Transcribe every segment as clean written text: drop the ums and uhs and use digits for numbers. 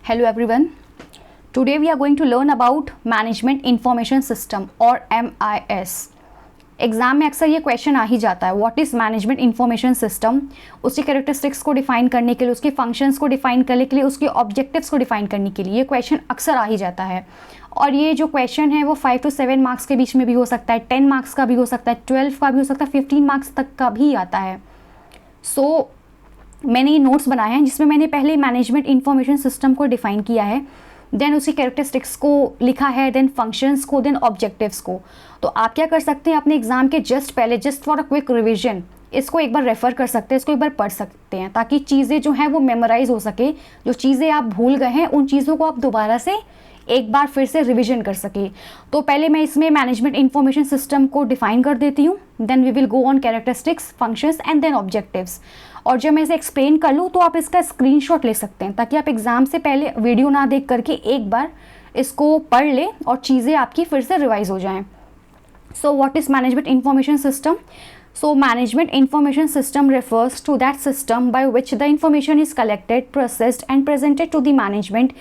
Hello everyone. Today we are going to learn about Management Information System और MIS. Exam में अक्सर ये question आ ही जाता है, what is management information system. उसकी कैरेक्टरिस्टिक्स को डिफाइन करने के लिए, उसके फंक्शंस को डिफाइन करने के लिए, उसके ऑब्जेक्टिव्स को डिफाइन करने के लिए ये क्वेश्चन अक्सर आ ही जाता है। और ये जो क्वेश्चन है वो 5 to 7 मार्क्स के बीच में भी हो सकता है, 10 मार्क्स का भी हो सकता है, 12 का भी हो सकता है, 15 मार्क्स तक का भी आता है। सो मैंने ये नोट्स बनाए हैं जिसमें मैंने पहले मैनेजमेंट इंफॉर्मेशन सिस्टम को डिफाइन किया है, देन उसकी कैरेक्टरिस्टिक्स को लिखा है, देन फंक्शंस को, देन ऑब्जेक्टिव्स को। तो आप क्या कर सकते हैं, अपने एग्जाम के जस्ट पहले, just for a quick revision, इसको एक बार रेफ़र कर सकते हैं, इसको एक बार पढ़ सकते हैं, ताकि चीज़ें जो हैं वो मेमोराइज हो सके। जो चीज़ें आप भूल गए हैं उन चीज़ों को आप दोबारा से एक बार फिर से रिवीजन कर सके। तो पहले मैं इसमें मैनेजमेंट इंफॉर्मेशन सिस्टम को डिफाइन कर देती हूँ, then we will go on characteristics, functions and then objectives. और जब मैं इसे एक्सप्लेन कर लूँ तो आप इसका स्क्रीनशॉट ले सकते हैं, ताकि आप एग्जाम से पहले वीडियो ना देख करके एक बार इसको पढ़ लें और चीज़ें आपकी फिर से रिवाइज हो जाएँ। So what is management information system? So management information system refers to that system by which the information is collected, processed and presented to the management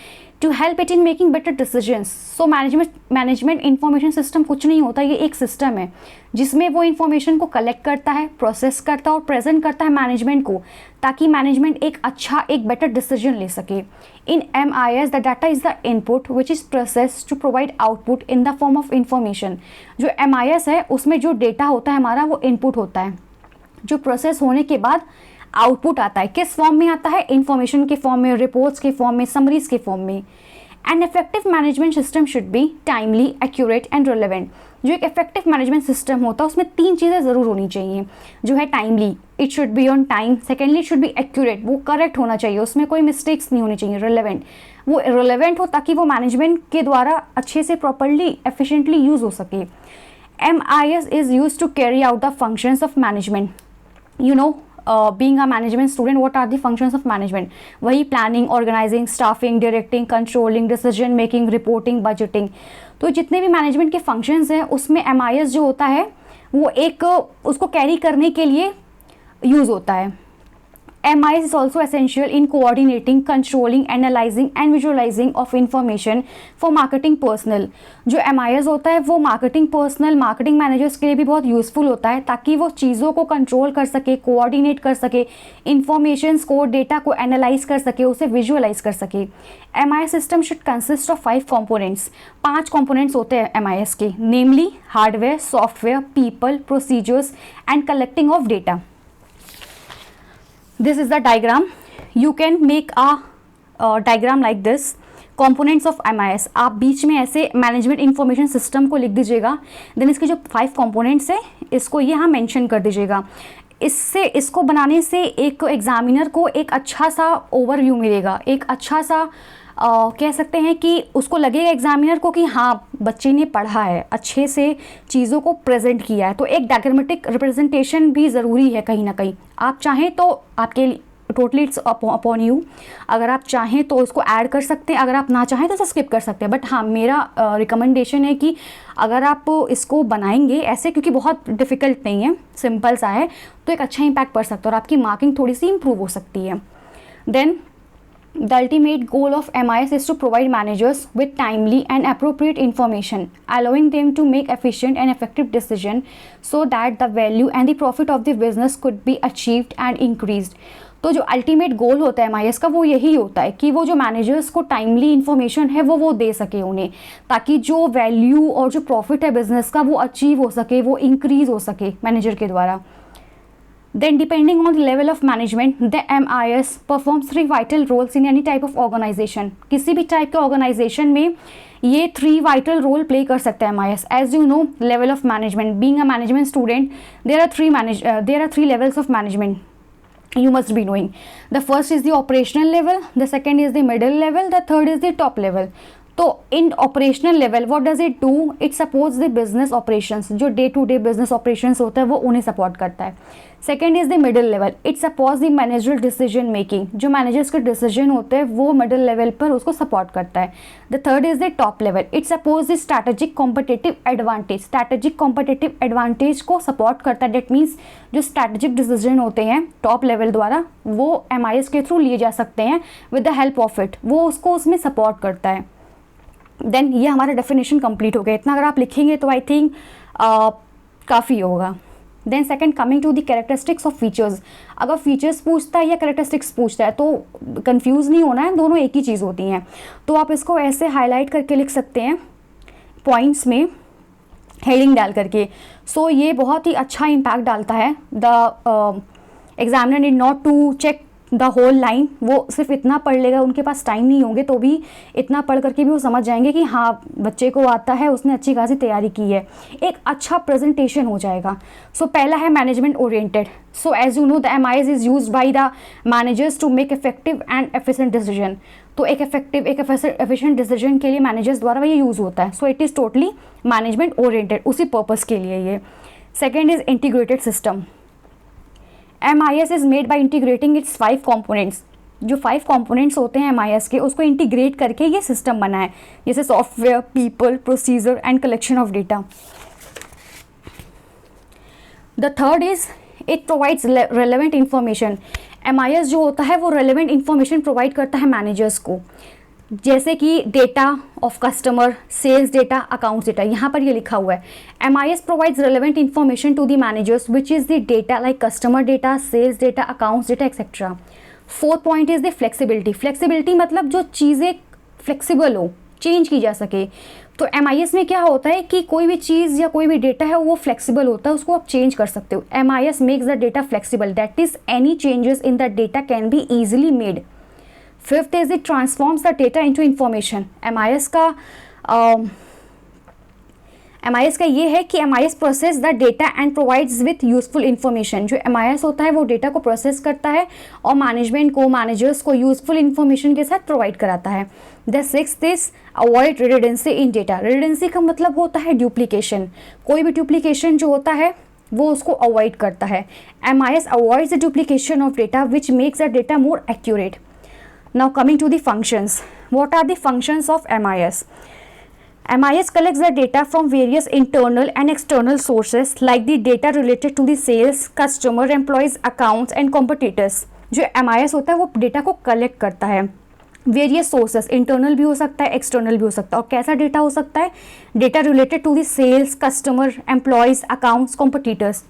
to help it in making better decisions. So management information system कुछ नहीं होता, ये एक system है जिसमें वो information को collect करता है, प्रोसेस करता है और प्रेजेंट करता है मैनेजमेंट को, ताकि मैनेजमेंट एक बेटर डिसीजन ले सके। In MIS the data is the input which is process to provide output in the form of information. जो MIS है उसमें जो डेटा होता है हमारा वो इनपुट होता है, जो प्रोसेस होने के बाद आउटपुट आता है। किस फॉर्म में आता है? इंफॉर्मेशन के फॉर्म में, रिपोर्ट्स के फॉर्म में, समरीज के फॉर्म में। An effective management system should be timely, accurate and relevant. जो एक इफेक्टिव मैनेजमेंट सिस्टम होता है उसमें 3 चीज़ें ज़रूर होनी चाहिए। जो है timely, it should be on time. Secondly it should be accurate, वो करेक्ट होना चाहिए, उसमें कोई मिस्टेक्स नहीं होनी चाहिए। रिलेवेंट, वो रिलेवेंट हो ताकि वो मैनेजमेंट के द्वारा अच्छे से प्रॉपरली एफिशिएंटली यूज़ हो सके। MIS is used to carry out the functions of management. You know, being a management student, what are the functions of management? वही planning, organising, staffing, directing, controlling, decision making, reporting, budgeting. तो जितने भी management के functions हैं उसमें MIS जो होता है वो एक उसको कैरी करने के लिए यूज़ होता है। MIS is also essential in coordinating, controlling, analyzing and visualizing of information for marketing personnel. जो MIS होता है वो मार्केटिंग पर्सनल, मार्केटिंग मैनेजर्स के लिए भी बहुत यूज़फुल होता है, ताकि वो चीज़ों को कंट्रोल कर सके, कोऑर्डिनेट कर सके, इंफॉर्मेशंस को, डेटा को एनालाइज कर सके, उसे विजुअलाइज कर सके। MIS system should consist of 5 components. 5 components होते हैं MIS के, namely hardware, software, people, procedures and collecting of data. This is the diagram. You can make a diagram like this. Components of MIS. आप बीच में ऐसे management information system को लिख दीजिएगा, then इसके जो 5 कंपोनेंट्स है इसको यहाँ मेंशन कर दीजिएगा। इससे इसको बनाने से एक एग्जामिनर को एक अच्छा सा ओवरव्यू मिलेगा, एक अच्छा सा कह सकते हैं कि उसको लगेगा एग्जामिनर को कि हाँ बच्चे ने पढ़ा है, अच्छे से चीज़ों को प्रेजेंट किया है। तो एक डायग्रामेटिक रिप्रेजेंटेशन भी ज़रूरी है कहीं ना कहीं। आप चाहें तो आपके टोटली इट्स अपॉन यू, अगर आप चाहें तो इसको ऐड कर सकते हैं, अगर आप ना चाहें तो स्किप कर सकते हैं। बट हाँ, मेरा रिकमेंडेशन है कि अगर आप इसको बनाएंगे ऐसे, क्योंकि बहुत डिफ़िकल्ट नहीं है, सिंपल सा है, तो एक अच्छा इम्पैक्ट पड़ सकता है और आपकी मार्किंग थोड़ी सी इम्प्रूव हो सकती है। Then the ultimate goal of MIS is to provide managers with timely and appropriate information, allowing them to make efficient and effective decisions so that the value and the profit of the business could be achieved and increased. तो जो ultimate goal होता है MIS का वो यही होता है कि वो जो मैनेजर्स को टाइमली इन्फॉर्मेशन है वो दे सके उन्हें, ताकि जो वैल्यू और जो प्रॉफिट है बिजनेस का वो अचीव हो सके, वो इंक्रीज हो सके मैनेजर के द्वारा। Then depending on the level of management, the MIS performs 3 vital roles in any type of organization. किसी भी टाइप के ऑर्गेनाइजेशन में ये 3 vital role play कर सकता है MIS. As you know, level of management. Being a management student, there are 3 levels of management. You must be knowing. The first is the operational level, the second is the middle level, the third is the top level. तो in operational level what does it do, it supports the business operations, जो day to day business operations होता है वो उन्हें support करता है. Second is the middle level, it supports the managerial decision making, जो managers के डिसीजन होते हैं वो मिडिल लेवल पर उसको सपोर्ट करता है. The third is the top level, it supports the strategic competitive advantage, strategic competitive advantage को सपोर्ट करता है. डेट मीन्स जो स्ट्रैटेजिक डिसीजन होते हैं टॉप लेवल द्वारा वो MIS के थ्रू लिए जा सकते हैं with the help of it, वो उसको उसमें सपोर्ट करता है. देन ये हमारा डेफिनेशन कंप्लीट हो गया. इतना अगर आप लिखेंगे तो आई थिंक काफ़ी होगा. Then second, coming to the characteristics of features. अगर फीचर्स पूछता है या कैरेक्टरिस्टिक्स पूछता है तो कंफ्यूज नहीं होना है, दोनों एक ही चीज़ होती हैं. तो आप इसको ऐसे हाईलाइट करके लिख सकते हैं पॉइंट्स में हेडिंग डाल करके. सो ये बहुत ही अच्छा इम्पैक्ट डालता है. The examiner need not to check the whole line, वो सिर्फ इतना पढ़ लेगा, उनके पास टाइम नहीं होंगे तो भी इतना पढ़ करके भी वो समझ जाएंगे कि हाँ बच्चे को आता है, उसने अच्छी खासी तैयारी की है. एक अच्छा प्रेजेंटेशन हो जाएगा. सो पहला है management oriented. So as you know the MIS is used by the managers to make effective and efficient decision. तो एक एफिशिएंट डिसीजन के लिए मैनेजर्स द्वारा ये यूज़ होता है. So it is totally management oriented, उसी पर्पज़ के लिए ये. Second is integrated system. MIS is made by integrating it's 5 components. जो 5 कॉम्पोनेंट्स होते हैं MIS के उसको इंटीग्रेट करके ये सिस्टम बना है, जैसे software, people, procedure and collection of data. The third is it provides relevant information. MIS जो होता है वो रेलेवेंट इंफॉर्मेशन प्रोवाइड करता है मैनेजर्स को, जैसे कि data of customer, sales data, accounts data. यहाँ पर ये लिखा हुआ है MIS provides relevant information to the managers which is the data like customer data, sales data, accounts data etcetera. Fourth point is the flexibility. Flexibility मतलब जो चीज़ें flexible हो, चेंज की जा सके. तो MIS में क्या होता है कि कोई भी चीज़ या कोई भी डेटा है वो फ्लेक्सिबल होता है, उसको आप चेंज कर सकते हो. MIS makes the data flexible, that is any changes in the data can be easily made. Fifth is it transforms the data into information. MIS का ये है कि MIS process the data and provides with useful information. जो MIS होता है वो data को process करता है और मैनेजमेंट को, मैनेजर्स को यूजफुल इंफॉर्मेशन के साथ प्रोवाइड कराता है. The sixth is avoid redundancy in data. Redundancy का मतलब होता है डुप्लीकेशन. कोई भी डुप्लीकेशन जो होता है वो उसको अवॉइड करता है. MIS avoids the duplication of data which makes the data more accurate. Now coming to the functions. What are the functions of MIS? MIS collects the data from various internal and external sources like the data related to the sales, customer, employees, accounts and competitors. जो MIS होता है वो data को collect करता है various sources, internal भी हो सकता है, एक्सटर्नल भी हो सकता है. और कैसा डेटा हो सकता है? Data related to the sales, customer, employees, accounts, competitors.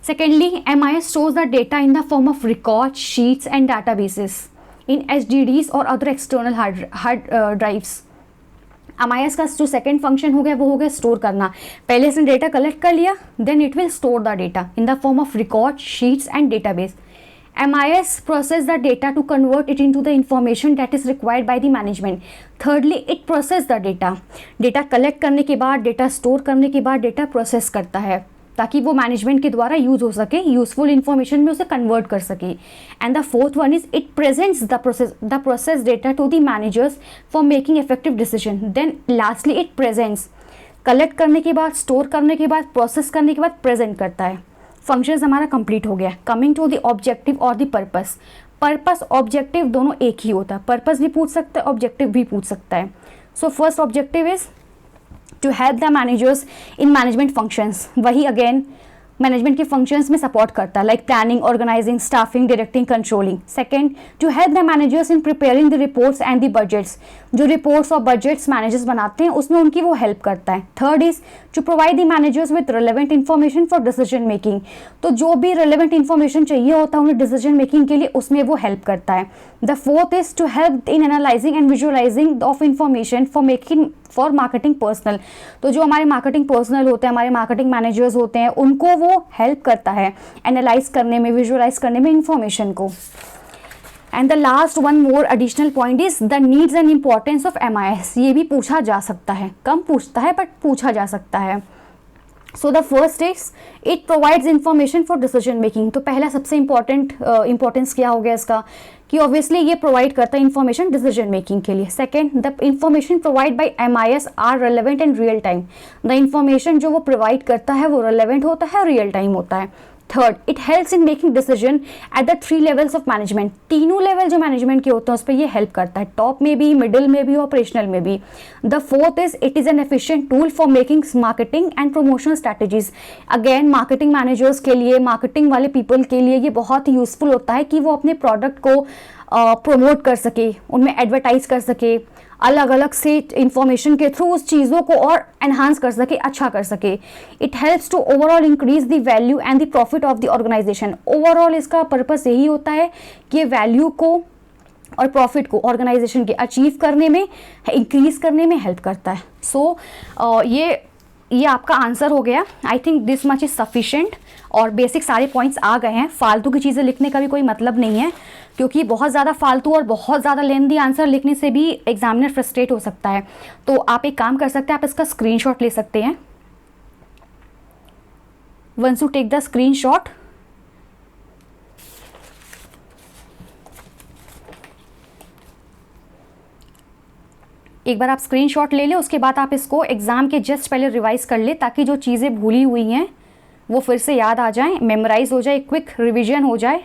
Secondly, MIS stores the data in the form of records, sheets and databases in HDDs और other external hard drives. MIS का जो सेकेंड फंक्शन हो गया वो हो गया store करना. पहले इसने डेटा कलेक्ट कर लिया, then it will store the data in the form of record, sheets and database. MIS process the data to convert it into the information that is required by the management. Thirdly, it process the data. Data collect करने के बाद, data store करने के बाद data process करता है ताकि वो मैनेजमेंट के द्वारा यूज हो सके, यूजफुल इंफॉर्मेशन में उसे कन्वर्ट कर सके. And the fourth one is it presents the process data to the managers for making effective decision. Then lastly it presents, collect करने के बाद, स्टोर करने के बाद, प्रोसेस करने के बाद प्रेजेंट करता है. फंक्शंस हमारा कंप्लीट हो गया. कमिंग टू द ऑब्जेक्टिव और द पर्पस. पर्पस ऑब्जेक्टिव दोनों एक ही होता है. पर्पस भी पूछ सकता है, ऑब्जेक्टिव भी पूछ सकता है. So first objective is to help the managers in management functions. वही again मैनेजमेंट के फंक्शंस में सपोर्ट करता है, like planning, organising, staffing, directing, controlling. Second, to help the managers in preparing the reports and the budgets. जो reports और budgets managers बनाते हैं उसमें उनकी वो हेल्प करता है. Third is to provide the managers with relevant information for decision making. तो जो भी रिलेवेंट इन्फॉर्मेशन चाहिए होता है उन्हें डिसीजन मेकिंग के लिए, उसमें वो हेल्प करता है. The fourth is to help in analysing and visualising of information for marketing personal. तो जो हमारे मार्केटिंग पर्सनल होते हैं, हमारे मार्केटिंग मैनेजर्स होते हैं, उनको वो हेल्प करता है एनालाइज करने में, विजुअलाइज करने में इंफॉर्मेशन को. And the last one more additional point is the needs and importance of MIS. ये भी पूछा जा सकता है, कम पूछता है बट पूछा जा सकता है. So the first is it provides information for decision making. तो पहला सबसे इंपॉर्टेंस क्या हो गया इसका कि ऑब्वियसली ये प्रोवाइड करता है इन्फॉर्मेशन डिसीजन मेकिंग के लिए। Second, the information provide by MIS are relevant in real time. The information जो वो प्रोवाइड करता है वो रेलेवेंट होता है, रियल टाइम होता है। Third, it helps in making decision at the 3 levels of management. तीनों लेवल जो मैनेजमेंट के होते हैं उस पर ये हेल्प करता है, टॉप में भी, मिडिल में भी, ऑपरेशनल में भी। The fourth is it is an efficient tool for making marketing and promotional strategies. Again marketing managers के लिए, मार्केटिंग वाले पीपल के लिए ये बहुत ही यूजफुल होता है कि वो अपने प्रोडक्ट को प्रमोट कर सके, उनमें एडवर्टाइज कर सके, अलग अलग से इंफॉर्मेशन के थ्रू उस चीज़ों को और एनहांस कर सके, अच्छा कर सके। It helps to overall increase the value and the profit of the organisation. Overall इसका पर्पस यही होता है कि वैल्यू को और प्रॉफिट को ऑर्गेनाइजेशन के अचीव करने में, इंक्रीज करने में हेल्प करता है। सो ये आपका आंसर हो गया। आई think this much is sufficient और बेसिक सारे पॉइंट्स आ गए हैं। फालतू की चीज़ें लिखने का भी कोई मतलब नहीं है, क्योंकि बहुत ज़्यादा फालतू और बहुत ज़्यादा लेंथी आंसर लिखने से भी एग्जामिनर फ्रस्ट्रेट हो सकता है। तो आप एक काम कर सकते हैं, आप इसका स्क्रीनशॉट ले सकते हैं। Once you take the screenshot, एक बार आप स्क्रीनशॉट ले लें, उसके बाद आप इसको एग्ज़ाम के जस्ट पहले रिवाइज कर ले, ताकि जो चीज़ें भूली हुई हैं वो फिर से याद आ जाएं, मेमोराइज हो जाए, क्विक रिवीजन हो जाए।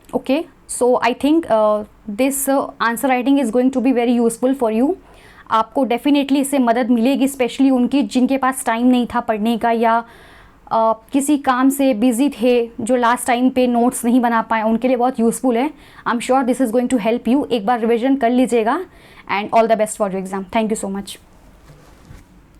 Okay, so I think this answer writing is going to be very useful for you. आपको डेफिनेटली इससे मदद मिलेगी, स्पेशली उनकी जिनके पास टाइम नहीं था पढ़ने का, या किसी काम से बिजी थे, जो लास्ट टाइम पे नोट्स नहीं बना पाए, उनके लिए बहुत यूजफुल है। I am sure this is going to help you. एक बार रिविजन कर लीजिएगा and all the best for your exam. Thank you so much.